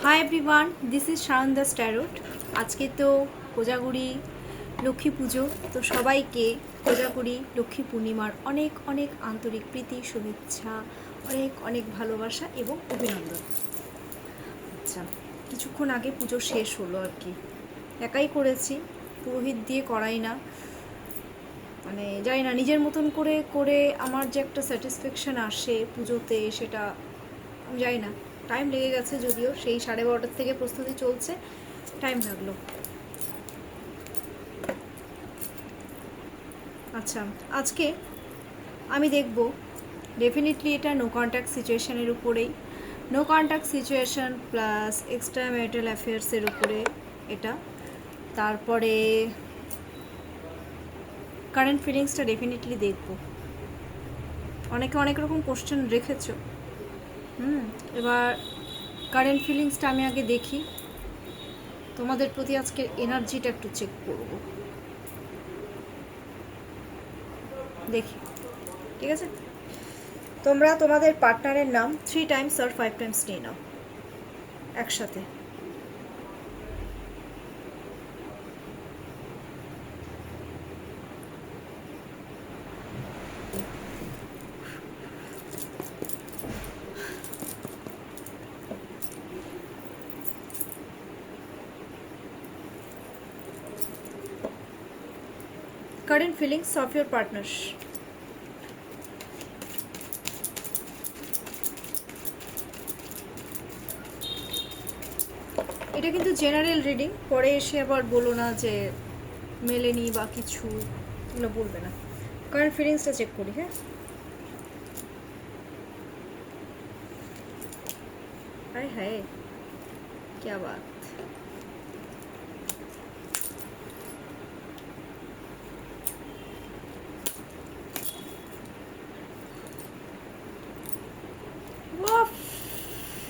High everyone, this is Sharandas tarot. আজকে তো কোজাগরি লক্ষ্মী পুজো, তো সবাইকে কোজাগরি লক্ষ্মী পূর্ণিমার অনেক অনেক আন্তরিক প্রীতি, শুভেচ্ছা, অনেক অনেক ভালোবাসা এবং অভিনন্দন। আচ্ছা, কিছুক্ষণ আগে পুজো শেষ হলো আর কি, একাই করেছি, পুরোহিত দিয়ে করাই না। মানে জানি না, নিজের মতন করে করে আমার যে একটা স্যাটিসফ্যাকশান আসে পুজোতে, সেটা আমি জানি না। টাইম লেগে গেছে, যদিও সেই 12:30 থেকে প্রস্তুতি চলছে, টাইম লাগলো। আচ্ছা, আজকে আমি দেখব ডেফিনেটলি এটা নো কন্ট্যাক্ট সিচুয়েশানের উপরেই, no contact situation plus extra marital অ্যাফেয়ার্সের উপরে এটা। তারপরে কারেন্ট ফিলিংসটা ডেফিনেটলি দেখব। অনেকে অনেক রকম কোশ্চেন রেখেছো। এবার কারেন্ট ফিলিংসটা আমি আগে দেখি, তোমাদের প্রতি আজকে এনার্জিটা একটু চেক করব, দেখি। ঠিক আছে, তোমরা তোমাদের পার্টনারের নাম 3 টাইমস আর 5 টাইমস নিয়ে নাও একসাথে। Current feelings of your partner. এটা কিন্তু জেনারেল রিডিং, পরে এসে আবার বলো না যে মেলেনি বা কিছু, এগুলো বলবে না। কারেন্ট ফিলিংসটা চেক করি। হ্যাঁ, হায় হায়, क्या बात।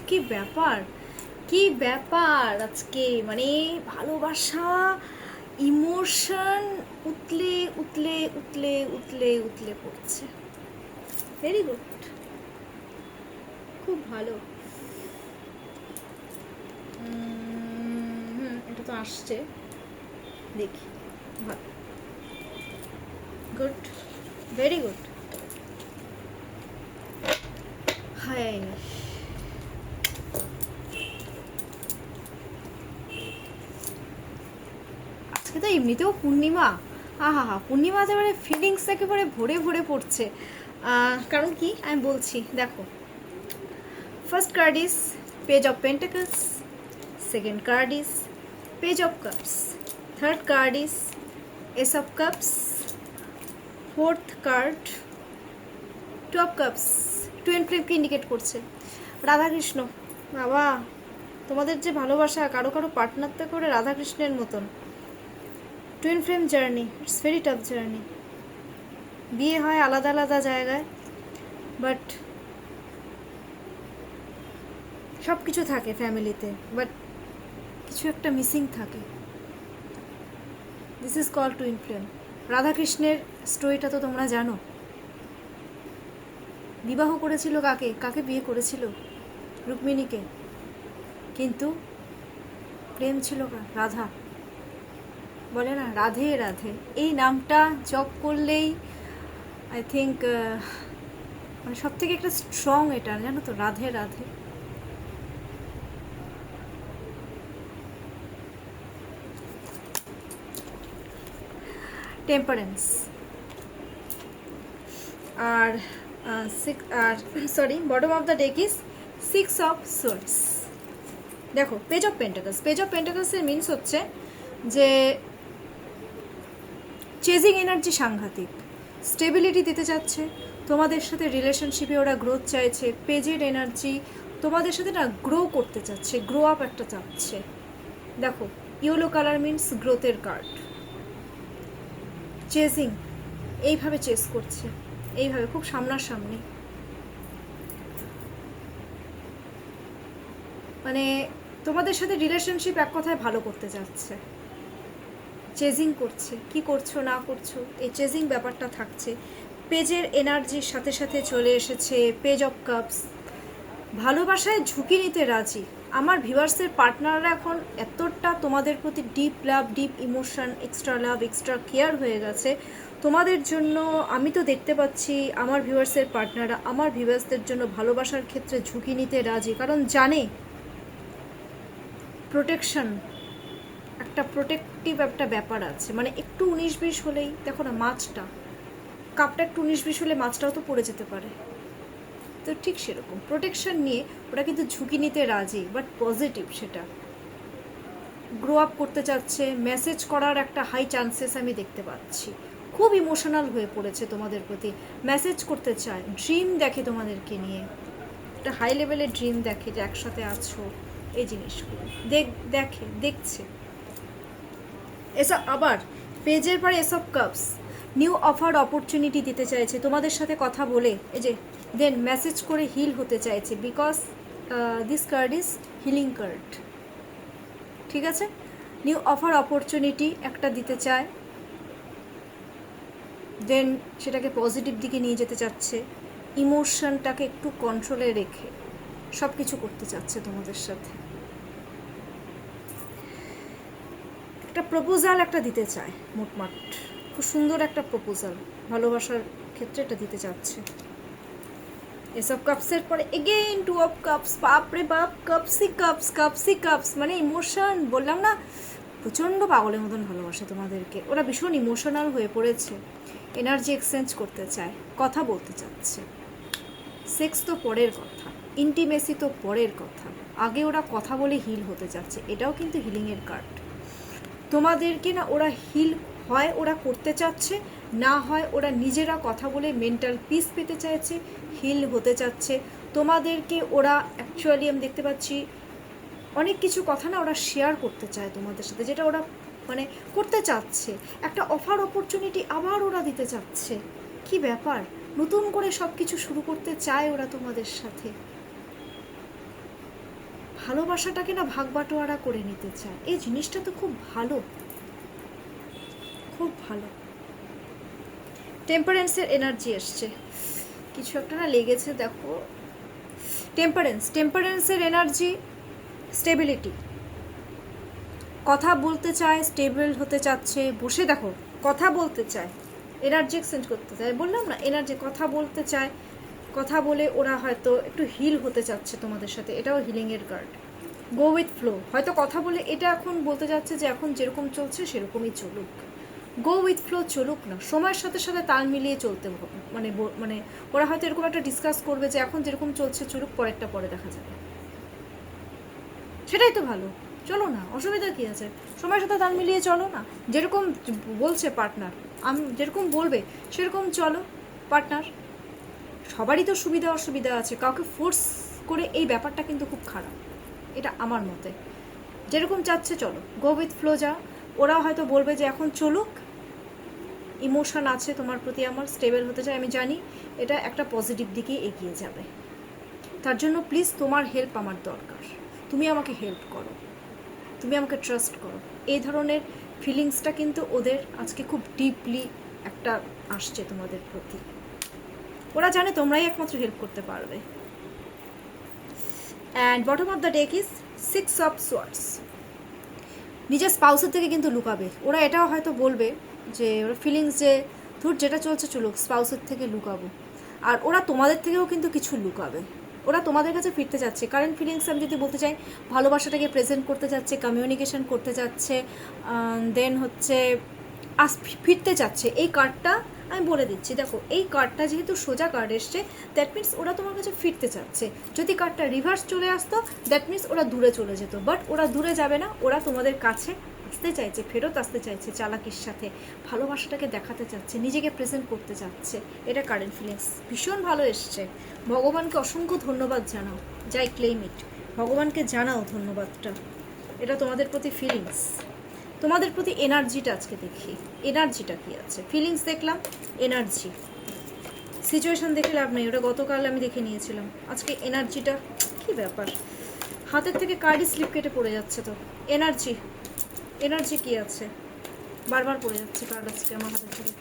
কি ব্যাপার, কি ব্যাপার আজকে, মানে ভালোবাসা, ইমোশন উতলে উতলে উতলে উতলে উতলে পড়ছে। ভেরি গুড, খুব ভালো। এটা তো আসছে, দেখি। ভালো, গুড, ভেরি গুড। হায়, আজকে তো এমনিতেও পূর্ণিমা, আহা হা, পূর্ণিমা একেবারে ফিলিংস একেবারে ভরে ভরে পড়ছে। কারণ কি আমি বলছি, দেখো। First card is page of pentacles, second card is page of cups, third card is ace of cups, fourth card two of cups. Twin ফ্লেমকে ইন্ডিকেট করছে। রাধাকৃষ্ণ, বাবা তোমাদের যে ভালোবাসা, কারো কারো পার্টনারটা করে রাধাকৃষ্ণের মতন। Twin flame journey, it's very tough journey. বিয়ে হয় আলাদা আলাদা জায়গায়, বাট সব কিছু থাকে ফ্যামিলিতে, বাট কিছু একটা মিসিং থাকে। This is call twin flame. রাধাকৃষ্ণের স্টোরিটা তো তোমরা জানো। বিবাহ করেছিল কাকে, কাকে বিয়ে করেছিল? রুক্মিণীকে। কিন্তু প্রেম ছিল রাধা। বলে না, রাধে রাধে, এই নামটা জপ করলেই আই থিঙ্ক মানে সব থেকে একটা স্ট্রং, এটা জানো তো, রাধে রাধে। টেম্পারেন্স আর sorry, bottom of the deck is 6 of swords. দেখো, page of pentacles, page of পেন্টাকলসের মিনস হচ্ছে যে চেজিং এনার্জি সাংঘাতিক, স্টেবিলিটি দিতে চাচ্ছে তোমাদের সাথে, রিলেশনশিপে ওরা গ্রোথ চাইছে। পেজের এনার্জি তোমাদের সাথে না গ্রো করতে চাচ্ছে, গ্রো আপ একটা চাচ্ছে। দেখো, ইয়েলো কালার মিনস গ্রোথের কার্ড। চেজিং, এইভাবে চেস করছে, এইভাবে খুব সামনাসামনি, মানে তোমাদের সাথে রিলেশনশিপ এক কথায় ভালো করতে যাচ্ছে। চেজিং করছে, কি করছো না করছো, এই চেজিং ব্যাপারটা থাকছে। পেজের এনার্জির সাথে সাথে চলে এসেছে পেজ অফ কাপস। ভালোবাসায় ঝুঁকি নিতে রাজি, আমার ভিউয়ার্সের পার্টনাররা এখন এতটা তোমাদের প্রতি deep love, deep emotion, extra love, extra care হয়ে গেছে তোমাদের জন্য। আমি তো দেখতে পাচ্ছি আমার ভিউয়ার্সের পার্টনাররা আমার ভিউয়ার্সদের জন্য ভালোবাসার ক্ষেত্রে ঝুঁকি নিতে রাজি, কারণ জানে প্রোটেকশন, একটা প্রোটেক্টিভ একটা ব্যাপার আছে। মানে একটু 19-20 হলেই, দেখো না মাছটা, কাপটা একটু 19-20 হলে মাছটাও তো পড়ে যেতে পারে। তো ঠিক সেরকম প্রোটেকশন নিয়ে ওরা কিন্তু ঝুঁকি নিতে রাজি, বাট পজিটিভ। সেটা গ্রো আপ করতে চাচ্ছে, মেসেজ করার একটা হাই চান্সেস আমি দেখতে পাচ্ছি। খুব ইমোশনাল হয়ে পড়েছে তোমাদের প্রতি, মেসেজ করতে চায়, ড্রিম দেখে তোমাদেরকে নিয়ে, একটা হাই লেভেলের ড্রিম দেখে যে একসাথে আছো, এই জিনিসগুলো দেখছে। এসব আবার পেজের পরে এসব কাপস নিউ অফার অপরচুনিটি দিতে চাইছে তোমাদের সাথে কথা বলে, এই যে দেন মেসেজ করে হিল হতে চাইছে, because this card is healing card. ঠিক আছে, নিউ অফার অপরচুনিটি একটা দিতে চায়, দেন সেটাকে পজিটিভ দিকে নিয়ে যেতে চাচ্ছে, ইমোশনটাকে একটু কন্ট্রোলে রেখে সব কিছু করতে চাচ্ছে তোমাদের সাথে। একটা প্রপোজাল একটা দিতে চায়, মোটমাট খুব সুন্দর একটা প্রপোজাল ভালোবাসার ক্ষেত্রে এটা দিতে চাচ্ছে। এসব কাপসের পরে এগেইন 2 অফ কাপস, বাপরে বাপ, কাপস মানে ইমোশন। বললাম না প্রচণ্ড পাগলের মতন ভালোবাসে তোমাদেরকে, ওরা ভীষণ ইমোশনাল হয়ে পড়েছে, এনার্জি এক্সচেঞ্জ করতে চায়, কথা বলতে চাচ্ছে। সেক্স তো পরের কথা, ইন্টিমেসি তো পরের কথা, আগে ওরা কথা বলে হিল হতে চাচ্ছে। এটাও কিন্তু হিলিংয়ের কার্ড। তোমাদেরকে না ওরা হিল হয় ওরা করতে চাচ্ছে, না হয় ওরা নিজেরা কথা বলে মেন্টাল পিস পেতে চাইছে, হিল হতে চাচ্ছে। তোমাদেরকে ওরা অ্যাকচুয়ালি আমি দেখতে পাচ্ছি অনেক কিছু কথা না ওরা শেয়ার করতে চায় তোমাদের সাথে, যেটা ওরা মানে করতে চাচ্ছে। একটা অফার অপরচুনিটি আবার ওরা দিতে চাচ্ছে। কি ব্যাপার, নতুন করে সব কিছু শুরু করতে চায় ওরা তোমাদের সাথে। ভালোবাসাটাকে না ভাগ বাটোয়ারা করে নিতে চায়, এই জিনিসটা তো খুব ভালো, খুব ভালো। টেম্পারেন্সের এনার্জি এসছে, কিছু একটা না লেগেছে দেখো। টেম্পারেন্সের এনার্জি, স্টেবিলিটি, কথা বলতে চায়, স্টেবল হতে চাচ্ছে, বসে দেখো কথা বলতে চায়, এনার্জি এক্সচেঞ্জ করতে চায়। বললাম না এনার্জি, কথা বলতে চায়, কথা বলে ওরা হয়তো একটু হিল হতে চাচ্ছে তোমাদের সাথে, এটাও হিলিংয়ের কার্ড। গো উইথ ফ্লো, হয়তো কথা বলে এটা এখন বলতে যাচ্ছে যে এখন যেরকম চলছে সেরকমই চলুক, গো উইথ ফ্লো চলুক না, সময়ের সাথে সাথে তাল মিলিয়ে চলতে হবে। মানে ওরা হয়তো এরকম একটা ডিসকাস করবে যে এখন যেরকম চলছে চলুক, পরেরটা পরে দেখা যাবে। সেটাই তো ভালো, চলো না, অসুবিধা কী আছে, সময়ের সাথে তাল মিলিয়ে চলো না। যেরকম বলছে পার্টনার, আমি যেরকম বলবে সেরকম চলো পার্টনার। সবারই তো সুবিধা অসুবিধা আছে, কাউকে ফোর্স করে এই ব্যাপারটা কিন্তু খুব খারাপ, এটা আমার মতে। যেরকম চাচ্ছে চলো, গো উইথ ফ্লো যা। ওরা হয়তো বলবে যে এখন চলুক, ইমোশন আছে তোমার প্রতি আমার, স্টেবল হতে চাই, আমি জানি এটা একটা পজিটিভ দিকে এগিয়ে যাবে। তার জন্য প্লিজ তোমার হেল্প আমার দরকার, তুমি আমাকে হেল্প করো, তুমি আমাকে ট্রাস্ট করো। এই ধরনের ফিলিংসটা কিন্তু ওদের আজকে খুব ডিপলি একটা আসছে তোমাদের প্রতি। ওরা জানে তোমরাই একমাত্র হেল্প করতে পারবে। And bottom of the deck is 6 of swords. নিজের স্পাউসের থেকে কিন্তু লুকাবে ওরা, এটাও হয়তো বলবে যে ওরা ফিলিংস যে ধুর যেটা চলছে চলুক, স্পাউসের থেকে লুকাবো। আর ওরা তোমাদের থেকেও কিন্তু কিছু লুকাবে, ওরা তোমাদের কাছে ফিরতে যাচ্ছে। কারেন্ট ফিলিংস আমি যদি বলতে চাই, ভালোবাসাটাকে প্রেজেন্ট করতে যাচ্ছে, কমিউনিকেশন করতে যাচ্ছে, দেন হচ্ছে ফিরতে চাচ্ছে। এই কার্ডটা আমি বলে দিচ্ছি, দেখো এই কার্ডটা যেহেতু সোজা কার্ড এসছে, দ্যাট মিনস ওরা তোমার কাছে ফিরতে চাচ্ছে। যদি কার্ডটা রিভার্স চলে আসতো, দ্যাট মিনস ওরা দূরে চলে যেত। বাট ওরা দূরে যাবে না, ওরা তোমাদের কাছে আসতে চাইছে, ফেরত আসতে চাইছে চালাকির সাথে, ভালোবাসাটাকে দেখাতে চাচ্ছে, নিজেকে প্রেজেন্ট করতে চাচ্ছে। এটা কারেন্ট ফিলিংস ভীষণ ভালো এসছে। ভগবানকে অসংখ্য ধন্যবাদ জানাও, যাই ক্লেইম ইট, ভগবানকে জানাও ধন্যবাদটা। এটা তোমাদের প্রতি ফিলিংস, তোমাদের প্রতি এনার্জিটা আজকে দেখি, এনার্জিটা কি আছে। ফিলিংস দেখলাম, এনার্জি, সিচুয়েশন দেখে লাভ নেই, ওটা গতকাল আমি দেখে নিয়েছিলাম। আজকে এনার্জিটা কি ব্যাপার, হাতের থেকে কার্ডই স্লিপ কেটে পড়ে যাচ্ছে তো। এনার্জি, এনার্জি কি আছে, বারবার পড়ে যাচ্ছে কার্ড আজকে আমার হাতের থেকে।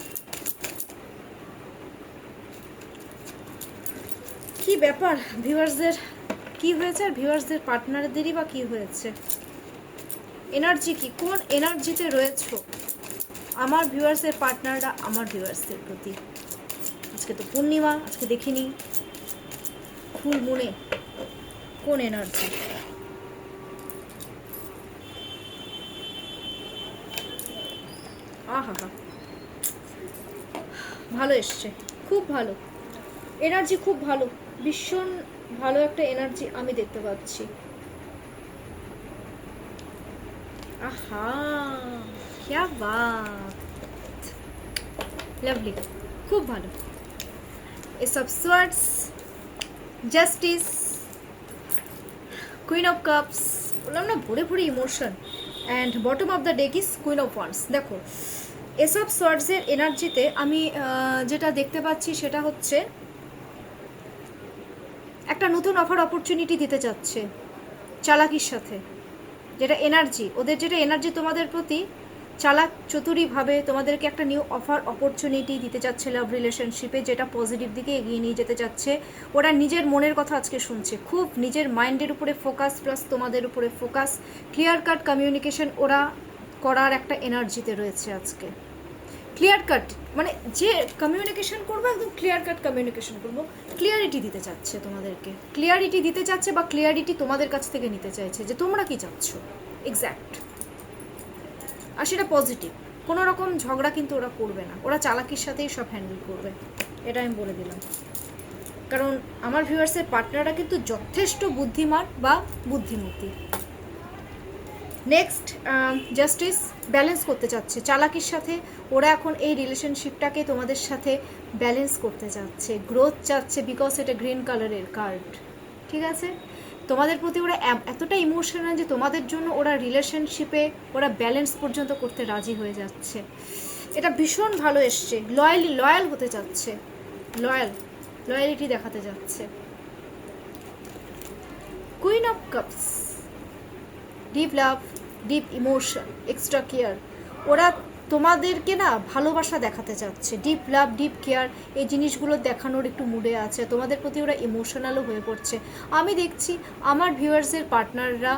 কি ব্যাপার ভিউয়ার্সদের, কি কি হয়েছে আর ভিউয়ার্সদের পার্টনারদেরই বা কি হয়েছে, এনার্জি কি, কোন এনার্জিতে রয়েছো আমার ভিউয়ার্সের পার্টনাররা আমার ভিউয়ার্সদের প্রতি। আজকে তো পূর্ণিমা, আজকে দেখিনি ফুল মুনে কোন এনার্জি। আহা হা, ভালো এসছে, খুব ভালো এনার্জি, খুব ভালো, ভীষণ ভালো একটা এনার্জি আমি দেখতে পাচ্ছি। আহা, क्या बात, লাভলি, খুব ভালো। S of swords, justice, queen of cups, বললাম না ভরে ভরে emotion, and bottom of the deck is queen of once. দেখো এস অফ সোয়ার্ডসের এনার্জিতে আমি যেটা দেখতে পাচ্ছি সেটা হচ্ছে একটা নতুন অফার অপরচুনিটি দিতে চাচ্ছে চালাকির সাথে, যেটা এনার্জি, ওদের যেটা এনার্জি তোমাদের প্রতি, চালাক চতুরীভাবে তোমাদেরকে একটা নিউ অফার অপরচুনিটি দিতে চাচ্ছে লাভ রিলেশনশিপে, যেটা পজিটিভ দিকে এগিয়ে নিয়ে যেতে চাচ্ছে। ওরা নিজের মনের কথা আজকে শুনছে, খুব নিজের মাইন্ডের উপরে ফোকাস, প্লাস তোমাদের উপরে ফোকাস, ক্লিয়ার কাট কমিউনিকেশন ওরা করার একটা এনার্জিতে রয়েছে আজকে। ক্লিয়ার কাট মানে যে কমিউনিকেশন করবো একদম ক্লিয়ার কাট কমিউনিকেশন করবো, ক্লিয়ারিটি দিতে চাচ্ছে তোমাদেরকে, ক্লিয়ারিটি দিতে চাচ্ছে বা ক্লিয়ারিটি তোমাদের কাছ থেকে নিতে চাইছে যে তোমরা কি চাচ্ছ এক্স্যাক্ট। আর সেটা পজিটিভ, কোনো রকম ঝগড়া কিন্তু ওরা করবে না, ওরা চালাকির সাথেই সব হ্যান্ডেল করবে, এটা আমি বলে দিলাম। কারণ আমার ভিউয়ার্সের পার্টনাররা কিন্তু যথেষ্ট বুদ্ধিমান বা বুদ্ধিমতী। নেক্সট জাস্টিস, ব্যালেন্স করতে চাচ্ছে চালাকির সাথে, ওরা এখন এই রিলেশনশিপটাকে তোমাদের সাথে ব্যালেন্স করতে চাচ্ছে, গ্রোথ চাচ্ছে, বিকজ এটা গ্রিন কালারের কার্ড, ঠিক আছে। তোমাদের প্রতি ওরা এতটা ইমোশনাল যে তোমাদের জন্য ওরা রিলেশনশিপে ওরা ব্যালেন্স পর্যন্ত করতে রাজি হয়ে যাচ্ছে, এটা ভীষণ ভালো এসছে। লয়াল হতে চাচ্ছে, লয়ালিটি দেখাতে যাচ্ছে। Queen of cups, deep love, deep emotion, extra care, ওরা তোমাদেরকে না ভালোবাসা দেখাতে চাচ্ছে, ডিপ লাভ, ডিপ কেয়ার, এই জিনিসগুলো দেখানোর একটু মুডে আছে, তোমাদের প্রতি ওরা ইমোশনালও হয়ে পড়ছে। আমি দেখছি আমার ভিউয়ার্সের পার্টনাররা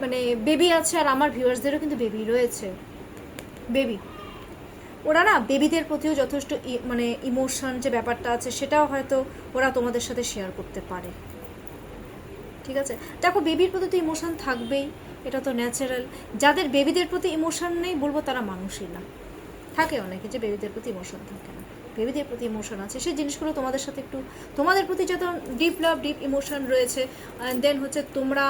মানে বেবি আছে, আর আমার ভিউয়ার্সদেরও কিন্তু বেবি রয়েছে, বেবি, ওরা না বেবিদের প্রতিও যথেষ্ট মানে ইমোশন যে ব্যাপারটা আছে সেটাও হয়তো ওরা তোমাদের সাথে শেয়ার করতে পারে, ঠিক আছে। দেখো বেবির প্রতি তো ইমোশন থাকবেই, এটা তো ন্যাচারাল। যাদের বেবিদের প্রতি ইমোশন নেই বলবো তারা মানুষই না, থাকে অনেকে যে বেবিদের প্রতি ইমোশন থাকে না, বেবিদের প্রতি ইমোশন আছে, সেই জিনিসগুলো তোমাদের সাথে একটু, তোমাদের প্রতি যত ডিপ লাভ, ডিপ ইমোশন রয়েছে। অ্যান্ড দেন হচ্ছে তোমরা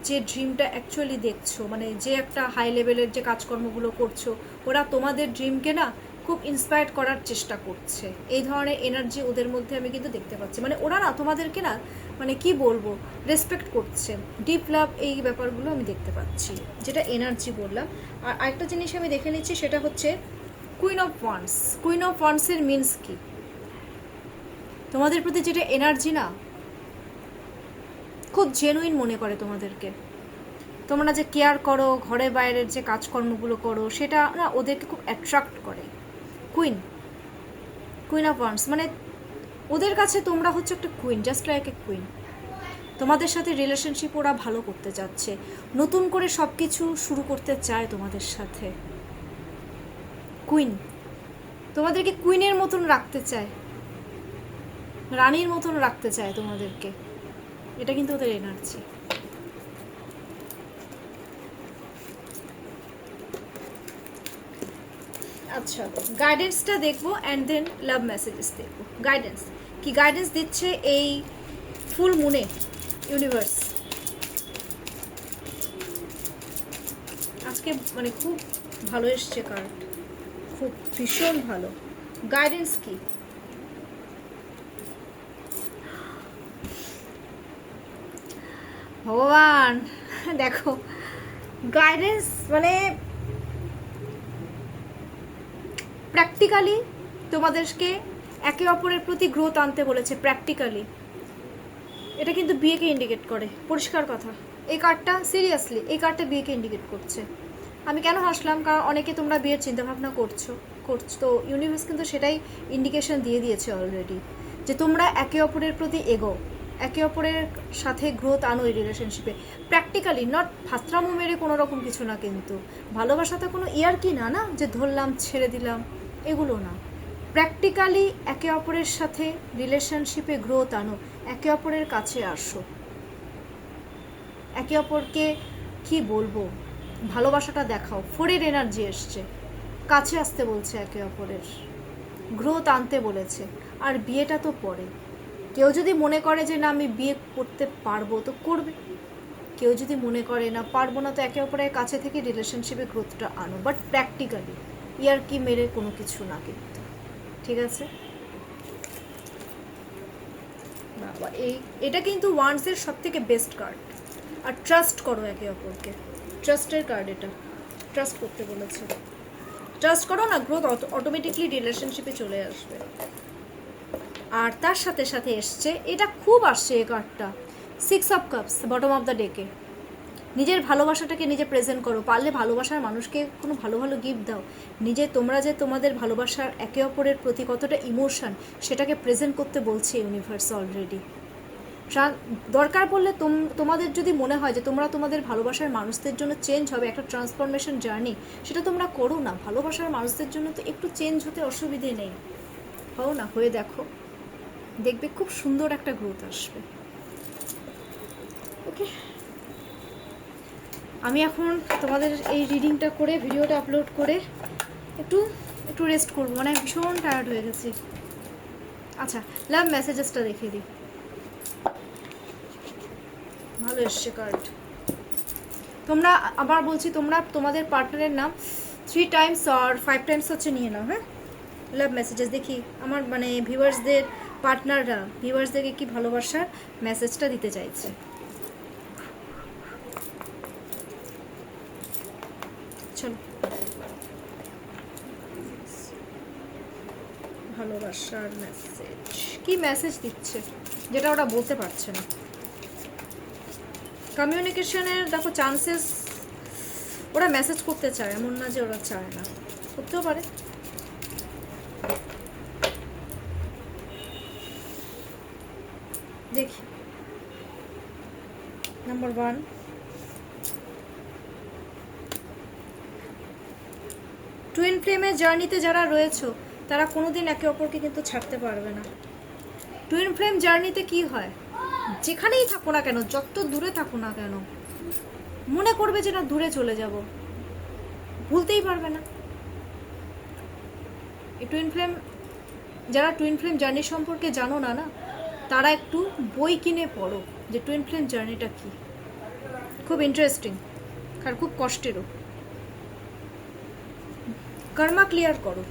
যে ড্রিমটা অ্যাকচুয়ালি দেখছো, মানে যে একটা হাই লেভেলের যে কাজকর্মগুলো করছো, ওরা তোমাদের ড্রিমকে না খুব ইন্সপায়ার করার চেষ্টা করছে, এই ধরনের এনার্জি ওদের মধ্যে আমি কিন্তু দেখতে পাচ্ছি। মানে ওরা না তোমাদেরকে না মানে কি বলবো রেসপেক্ট করছে, ডিপ লাভ, এই ব্যাপারগুলো আমি দেখতে পাচ্ছি, যেটা এনার্জি বললাম। আর আরেকটা জিনিস আমি দেখে নিচ্ছি সেটা হচ্ছে queen of wands. Queen of ওয়ান্সের মিনস কি, তোমাদের প্রতি যেটা এনার্জি না খুব জেনুইন মনে করে তোমাদেরকে, তোমরা যে কেয়ার করো, ঘরে বাইরের যে কাজকর্মগুলো করো, সেটা না ওদেরকে খুব অ্যাট্রাক্ট করে। কুইন অফ ওয়ান্স মানে ওদের কাছে তোমরা হচ্ছে একটা queen, just like a queen. তোমাদের সাথে রিলেশনশিপ ওরা ভালো করতে চাচ্ছে, নতুন করে সব কিছু শুরু করতে চায় তোমাদের সাথে। কুইন তোমাদেরকে কুইনের মতন রাখতে চায়, রানীর মতন রাখতে চায় তোমাদেরকে, এটা কিন্তু ওদের এনার্জি। আচ্ছা, গাইডেন্সটা দেখবো অ্যান্ড দেন লাভ মেসেজেস দেখবো। গাইডেন্স কি গাইডেন্স দিচ্ছে এই ফুল মুনে ইউনিভার্স আজকে, মানে খুব ভালো এসছে কার্ড, খুব ভীষণ ভালো। গাইডেন্স কি, ভগবান দেখো গাইডেন্স মানে প্র্যাকটিক্যালি তোমাদেরকে একে অপরের প্রতি গ্রোথ আনতে বলেছে, প্র্যাকটিক্যালি। এটা কিন্তু বিয়েকে ইন্ডিকেট করে, পরিষ্কার কথা। এই কার্ডটা সিরিয়াসলি, এই কার্ডটা বিয়েকে ইন্ডিকেট করছে। আমি কেন হাসলাম, কারণ অনেকে তোমরা বিয়ের চিন্তাভাবনা করছো, তো ইউনিভার্স কিন্তু সেটাই ইন্ডিকেশন দিয়ে দিয়েছে অলরেডি, যে তোমরা একে অপরের প্রতি এগো, একে অপরের সাথে গ্রোথ আনো এই রিলেশনশিপে, প্র্যাকটিক্যালি, নট ফাস্ত্রামো মেরে কোনো রকম কিছু না, কিন্তু ভালোবাসাতে কোনো ইয়ার্কি না, না যে ধরলাম ছেড়ে দিলাম, এগুলো না। প্র্যাকটিক্যালি একে অপরের সাথে রিলেশনশিপে গ্রোথ আনো, একে অপরের কাছে আসো, একে অপরকে কি বলবো, ভালোবাসাটা দেখাও। ফোরের এনার্জি এসছে, কাছে আসতে বলছে একে অপরের, গ্রোথ আনতে বলেছে। আর বিয়েটা তো পরে, কেউ যদি মনে করে যে না আমি বিয়ে করতে পারবো তো করবে, কেউ যদি মনে করে না পারবো না তো একে অপরের কাছে থেকে রিলেশনশিপে গ্রোথটা আনো, বাট প্র্যাকটিক্যালি, ইয়ার কি মেরে কোনো কিছু না কিন্তু, ঠিক আছে? বাবা এটা কিন্তু ওয়ান্সের সব থেকে বেস্ট কার্ড। আর ট্রাস্ট করো একে অপরকে, ট্রাস্টের কার্ড এটা, ট্রাস্ট করতে বলেছে। ট্রাস্ট করো না, গ্রোথ অটোমেটিকলি রিলেশনশিপে চলে আসবে। আর তার সাথে সাথে এসছে, এটা খুব আসছে এই কার্ডটা, 6 of cups bottom of the ডেকে। নিজের ভালোবাসাটাকে নিজে প্রেজেন্ট করো, পারলে ভালোবাসার মানুষকে কোনো ভালো ভালো গিফট দাও। নিজে তোমরা যে তোমাদের ভালোবাসার একে অপরের প্রতি কতটা ইমোশন, সেটাকে প্রেজেন্ট করতে বলছে ইউনিভার্স অলরেডি। দরকার পড়লে তোমাদের যদি মনে হয় যে তোমরা তোমাদের ভালোবাসার মানুষদের জন্য চেঞ্জ হবে, একটা ট্রান্সফরমেশন জার্নি, সেটা তোমরা করো না। ভালোবাসার মানুষদের জন্য তো একটু চেঞ্জ হতে অসুবিধে নেই, হও না, হয়ে দেখো, দেখবে খুব সুন্দর একটা গ্রোথ আসবে। ওকে, আমি এখন তোমাদের এই রিডিংটা করে ভিডিওটা আপলোড করে একটু একটু রেস্ট করবো, মানে ভীষণ টায়ার্ড হয়ে গেছি। আচ্ছা, লাভ মেসেজেসটা দেখিয়ে দিই। ভালো এসছে কার্ড। তোমরা আবার বলছি, তোমরা তোমাদের পার্টনারের নাম 3 টাইমস আর 5 টাইমস হচ্ছে নিয়ে নাও। হ্যাঁ, লাভ মেসেজেস দেখি আমার মানে ভিউয়ার্সদের, পার্টনাররা ভিউয়ার্সদেরকে কি ভালোবাসার মেসেজটা দিতে চাইছে। চলো, ভালোবাসার মেসেজ, কি মেসেজ দিচ্ছে যেটা ওরা বলতে পারছে না। কমিউনিকেশনের দেখো চান্সেস, ওরা মেসেজ করতে চায়, এমন না যে ওরা চায় না, করতেও পারে। দেখি, নাম্বার 1, টুইন ফ্লেমের জার্নিতে যারা রয়েছো তারা কোনোদিন একে অপরকে কিন্তু ছাড়তে পারবে না। টুইন ফ্লেম জার্নিতে কি হয়, যেখানেই থাকো না কেন, যত দূরে থাকো না কেন, মনে করবে যে না দূরে চলে যাব, ভুলতেই পারবে না। এই টুইন ফ্লেম, যারা টুইন ফ্লেম জার্নি সম্পর্কে জানো না, না তারা একটু বই কিনে পড়ো যে টুইন ফ্লেম জার্নিটা কি, খুব ইন্টারেস্টিং আর খুব কষ্টেরও। কর্মা ক্লিয়ার করো।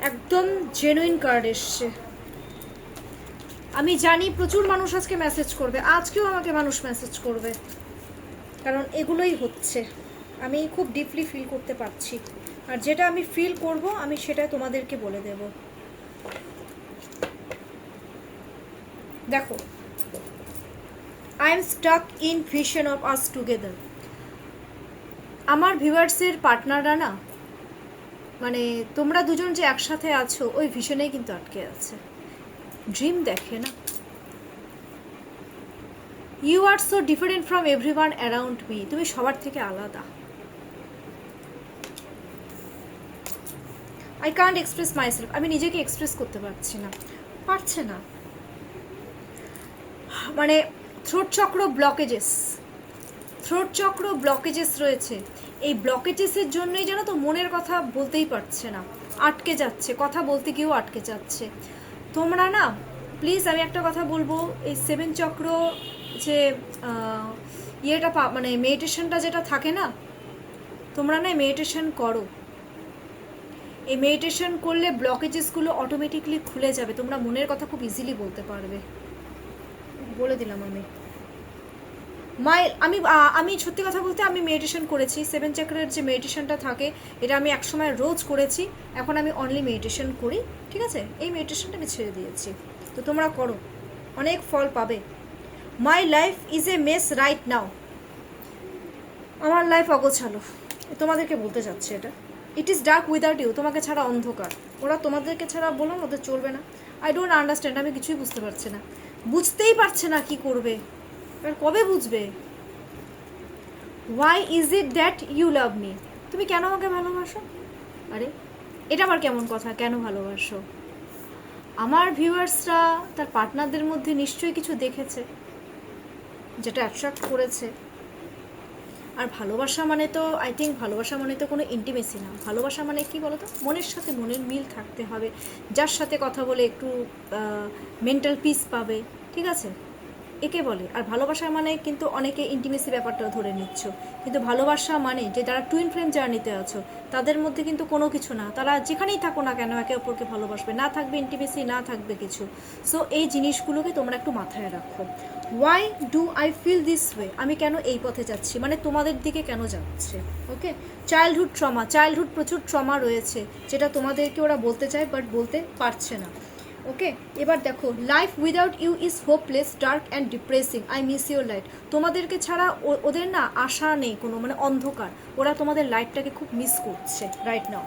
একদম জেনুইন কার্ড এসছে। আমি জানি প্রচুর মানুষ আজকে মেসেজ করবে, আজকেও আমাকে মানুষ মেসেজ করবে, কারণ এগুলোই হচ্ছে। আমি খুব ডিপলি ফিল করতে পারছি, আর যেটা আমি ফিল করব আমি সেটা তোমাদেরকে বলে দেব। দেখো, I am stuck in vision of us together. আমার ভিউয়ার্সের পার্টনাররা না, মানে তোমরা দুজন যে একসাথে আছো ওই ভিশনেই কিন্তু আটকে আছে, ড্রিম দেখে না। You are so different from everyone around me, তুমি সবার থেকে আলাদা। আই কান্ট এক্সপ্রেস মাইসেলফ, আমি নিজেকে এক্সপ্রেস করতে পারছি না, পারছে না, মানে থ্রোট চক্র ব্লকেজেস রয়েছে। এই ব্লকেজেসের জন্যই জানো তো মনের কথা বলতেই পারছে না, আটকে যাচ্ছে, কথা বলতে গিয়েও আটকে যাচ্ছে। তোমরা না প্লিজ, আমি একটা কথা বলবো, এই 7 চক্র যে ইয়েটা মানে মেডিটেশনটা যেটা থাকে না, তোমরা না মেডিটেশন করো, এই মেডিটেশন করলে ব্লকেজেসগুলো অটোমেটিকলি খুলে যাবে, তোমরা মনের কথা খুব ইজিলি বলতে পারবে, বলে দিলাম আমি। আমি সত্যি কথা বলতে আমি মেডিটেশন করেছি, 7 চক্রের যে মেডিটেশনটা থাকে এটা আমি একসময় রোজ করেছি, এখন আমি অনলি মেডিটেশন করি, ঠিক আছে? এই মেডিটেশনটা আমি ছেড়ে দিয়েছি, তো তোমরা করো, অনেক ফল পাবে। My life is a mess right now, আমার লাইফ অগোছালো, তোমাদেরকে বলতে চাচ্ছি এটা। It is dark without you, তোমাকে ছাড়া অন্ধকার, ওরা তোমাদেরকে ছাড়া বলুন ওদের চলবে না। আই ডোন্ট আন্ডারস্ট্যান্ড, আমি কিছুই বুঝতে পারছি না, বুঝতেই পারছে না কি করবে, এবার কবে বুঝবে? Why is it that you love me, তুমি কেন আমাকে ভালোবাসো? আরে এটা আবার কেমন কথা, কেন ভালোবাসো? আমার ভিউয়ার্সরা তার পার্টনারদের মধ্যে নিশ্চয়ই কিছু দেখেছে যেটা অ্যাট্রাক্ট করেছে। আর ভালোবাসা মানে তো আই থিঙ্ক ভালোবাসা মানে তো কোনো ইন্টিমেসি না, ভালোবাসা মানে কি বলো তো, মনের সাথে মনের মিল থাকতে হবে, যার সাথে কথা বলে একটু মেন্টাল পিস পাবে, ঠিক আছে, একে বলে। আর ভালোবাসা মানে কিন্তু অনেকে ইন্টিমেসি ব্যাপারটা ধরে নিচ্ছ, কিন্তু ভালোবাসা মানে যে যারা টুইন ফ্লেম জার্নিতে আছো তাদের মধ্যে কিন্তু কোনো কিছু না, তারা যেখানেই থাকো না কেন একে অপরকে ভালোবাসবে, না থাকবে ইন্টিমেসি, না থাকবে কিছু। সো এই জিনিসগুলোকে তোমরা একটু মাথায় রাখো। Why do I feel this way, আমি কেন এই পথে যাচ্ছি, মানে তোমাদের দিকে কেন যাচ্ছে, ওকে? চাইল্ডহুড ট্রমা, চাইল্ডহুড প্রচুর ট্রমা রয়েছে যেটা তোমাদেরকে ওরা বলতে চায় বাট বলতে পারছে না, ওকে? এবার দেখো, life without you is hopeless, dark and depressing, I miss your light, তোমাদেরকে ছাড়া ওদের না আশা নেই কোনো, মানে অন্ধকার, ওরা তোমাদের লাইটটাকে খুব মিস করছে রাইট নাও।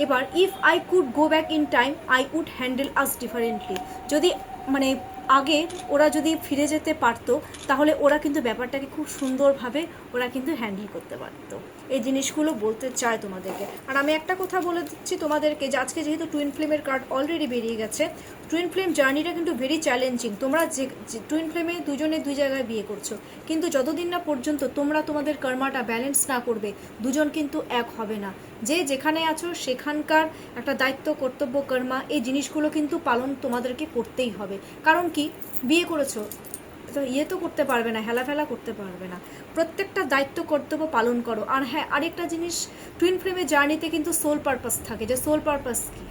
এবার if I could go back in time I would handle us differently, যদি মানে আগে ওরা যদি ফিরে যেতে পারতো তাহলে ওরা কিন্তু ব্যাপারটাকে খুব সুন্দরভাবে ওরা কিন্তু হ্যান্ডেল করতে পারতো, এই জিনিসগুলো বলতে চায় তোমাদেরকে। আর আমি একটা কথা বলে দিচ্ছি তোমাদেরকে যে আজকে যেহেতু টুইন ফ্লেমের কার্ড অলরেডি বেরিয়ে গেছে, টুইন ফ্লেম জার্নিটা কিন্তু ভেরি চ্যালেঞ্জিং। তোমরা যে টুইন ফ্লেমে দুজনে দুই জায়গায় বিয়ে করছো, কিন্তু যতদিন না পর্যন্ত তোমরা তোমাদের কর্মাটা ব্যালেন্স না করবে দুজন কিন্তু এক হবে না। যে যেখানে আছো সেখানকার একটা দায়িত্ব, কর্তব্য, কর্মা, এই জিনিসগুলো কিন্তু পালন তোমাদেরকে করতেই হবে। কারণ কি, বিয়ে করেছো তো তো করতে পারবে না, হেলাফেলা করতে পারবে না, প্রত্যেকটা দায়িত্ব কর্তব্য পালন করো। আর হ্যাঁ, আরেকটা জিনিস, টুইন ফ্লেমে জার্নিতে কিন্তু সোল পারপাস থাকে, যে সোল পারপাস কি,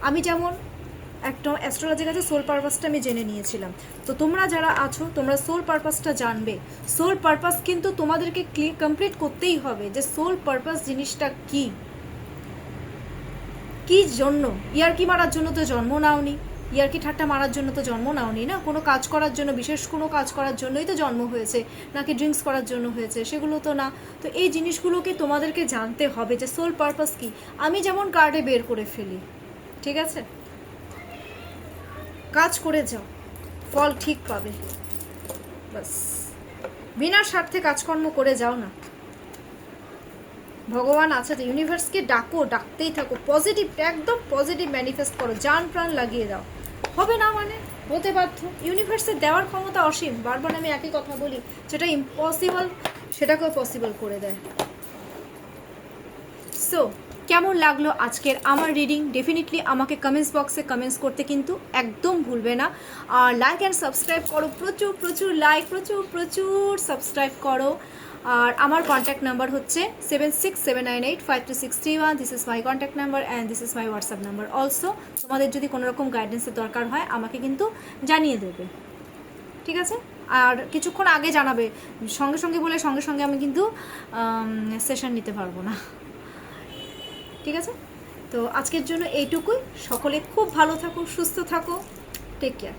আমি যেমন একটা অ্যাস্ট্রোলজির কাছে সোল পারপাসটা আমি জেনে নিয়েছিলাম, তো তোমরা যারা আছো তোমরা সোল পারপাসটা জানবে। সোল পারপাস কিন্তু তোমাদেরকে কমপ্লিট করতেই হবে, যে সোল পারপাস জিনিসটা কি, কি জন্য। ইয়ার্কি মারার জন্য তো জন্ম নাওনি, ইয়ার্কি ঠাট্টা মারার জন্য তো জন্ম নাওনি না, কোনো কাজ করার জন্য, বিশেষ কোনো কাজ করার জন্যই তো জন্ম হয়েছে, নাকি ড্রিঙ্কস করার জন্য হয়েছে, সেগুলো তো না। তো এই জিনিসগুলোকে তোমাদেরকে জানতে হবে যে সোল পারপাস কি। আমি যেমন কার্ডে বের করে ফেলি, ঠিক আছে, কাজ করে যাও, ফল ঠিক পাবে, বাস বিনা স্বার্থে কাজকর্ম করে যাও না। ভগবান আছে তো, ইউনিভার্সকে ডাকো, ডাকতেই থাকো, পজিটিভ, একদম পজিটিভ ম্যানিফেস্ট করো, জান প্রাণ লাগিয়ে দাও, হবে না মানে হতে বাধ্য। ইউনিভার্সের দেওয়ার ক্ষমতা অসীম, বারবার আমি একই কথা বলি, যেটা ইম্পসিবল সেটাকেও পসিবল করে দেয়। সো কেমন লাগলো আজকের আমার রিডিং, ডেফিনেটলি আমাকে কমেন্টস বক্সে কমেন্টস করতে কিন্তু একদম ভুলবে না। আর লাইক অ্যান্ড সাবস্ক্রাইব করো, প্রচুর প্রচুর লাইক, প্রচুর প্রচুর সাবস্ক্রাইব করো। আর আমার কন্ট্যাক্ট নাম্বার হচ্ছে 7679853631, this is my contact number and this is my WhatsApp number also. তোমাদের যদি কোনো রকম গাইডেন্সের দরকার হয় আমাকে কিন্তু জানিয়ে দেবে, ঠিক আছে? আর কিছুক্ষণ আগে জানাবে, সঙ্গে সঙ্গে বলে সঙ্গে সঙ্গে আমি কিন্তু সেশন নিতে পারবো না, ঠিক আছে? তো আজকের জন্য এইটুকুই, সকলে খুব ভালো থাকো, সুস্থ থাকো, টেক কেয়ার।